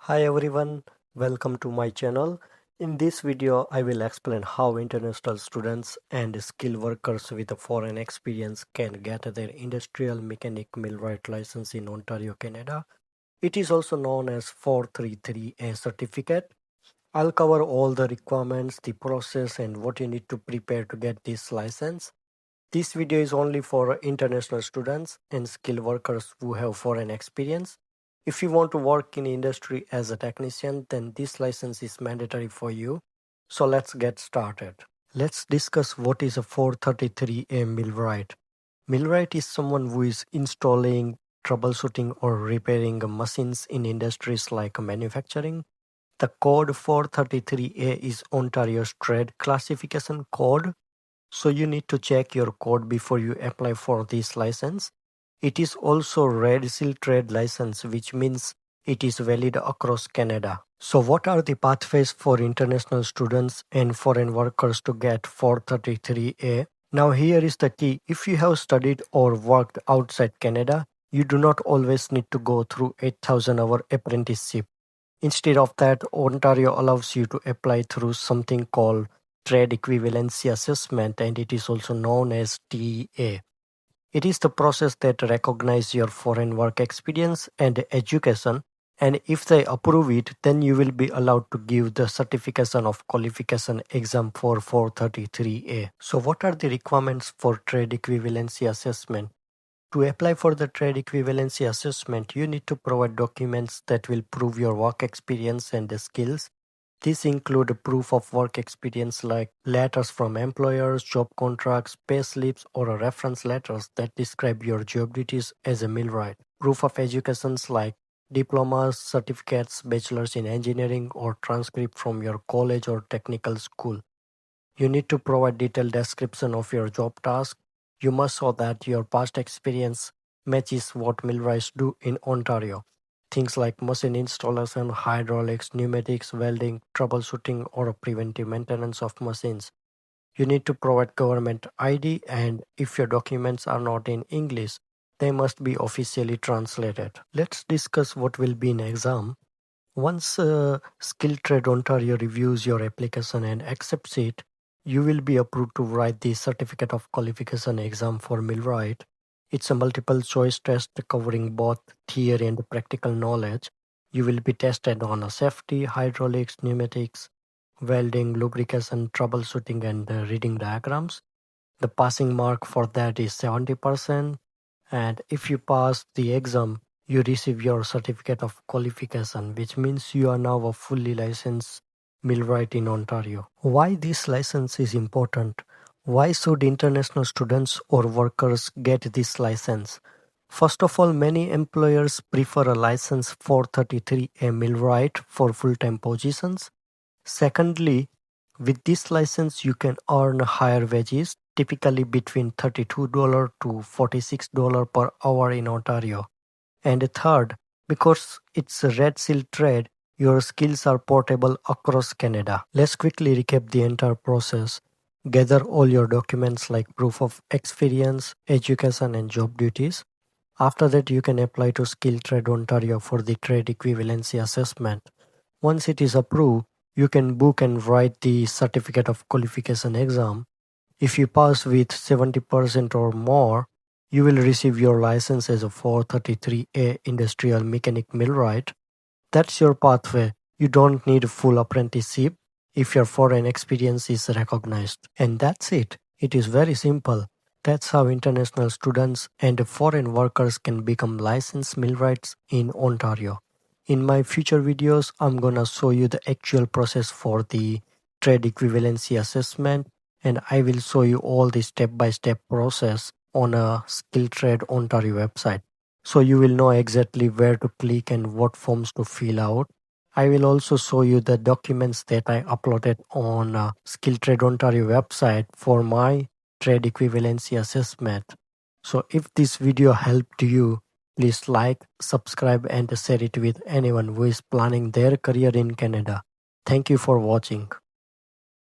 Hi everyone, welcome to my channel. In this video, I will explain how international students and skilled workers with a foreign experience can get their industrial mechanic millwright license in Ontario, Canada. It is also known as 433A certificate. I'll cover all the requirements, the process, and what you need to prepare to get this license. This video is only for international students and skilled workers who have foreign experience. If you want to work in industry as a technician, then this license is mandatory for you. So let's get started. Let's discuss what is a 433A millwright. Millwright is someone who is installing, troubleshooting, or repairing machines in industries like manufacturing. The code 433A is Ontario's trade classification code, so you need to check your code before you apply for this license. It is also Red Seal Trade license, which means it is valid across Canada. So what are the pathways for international students and foreign workers to get 433A? Now here is the key. If you have studied or worked outside Canada, you do not always need to go through 8,000-hour apprenticeship. Instead of that, Ontario allows you to apply through something called Trade Equivalency Assessment, and it is also known as TEA. It is the process that recognizes your foreign work experience and education, and if they approve it, then you will be allowed to give the Certificate of Qualification exam for 433A. So what are the requirements for Trade Equivalency Assessment? To apply for the Trade Equivalency Assessment, you need to provide documents that will prove your work experience and the skills. These include a proof of work experience like letters from employers, job contracts, pay slips, or reference letters that describe your job duties as a millwright. Proof of educations like diplomas, certificates, bachelor's in engineering, or transcript from your college or technical school. You need to provide detailed description of your job task. You must show that your past experience matches what millwrights do in Ontario. Things like machine installation, hydraulics, pneumatics, welding, troubleshooting, or preventive maintenance of machines. You need to provide government ID, and if your documents are not in English, they must be officially translated. Let's discuss what will be in exam. Once Skilled Trade Ontario reviews your application and accepts it, you will be approved to write the Certificate of Qualification exam for millwright. It's a multiple choice test covering both theory and practical knowledge. You will be tested on safety, hydraulics, pneumatics, welding, lubrication, troubleshooting, and reading diagrams. The passing mark for that is 70%. And if you pass the exam, you receive your Certificate of Qualification, which means you are now a fully licensed millwright in Ontario. Why this license is important? Why should international students or workers get this license? First of all, many employers prefer a license 433A millwright for full-time positions. Secondly, with this license, you can earn higher wages, typically between $32 to $46 per hour in Ontario. And third, because it's a Red Seal trade, your skills are portable across Canada. Let's quickly recap the entire process. Gather all your documents like proof of experience, education, and job duties. After that, you can apply to Skilled Trade Ontario for the Trade Equivalency Assessment. Once it is approved, you can book and write the Certificate of Qualification exam. If you pass with 70% or more, you will receive your license as a 433A Industrial Mechanic Millwright. That's your pathway. You don't need a full apprenticeship if your foreign experience is recognized. And that's it. It is very simple. That's how international students and foreign workers can become licensed millwrights in Ontario. In my future videos, I'm gonna show you the actual process for the Trade Equivalency Assessment, and I will show you all the step-by-step process on a Skilled Trade Ontario website. So you will know exactly where to click and what forms to fill out. I will also show you the documents that I uploaded on Skilled Trade Ontario website for my Trade Equivalency Assessment. So if this video helped you, please like, subscribe, and share it with anyone who is planning their career in Canada. Thank you for watching.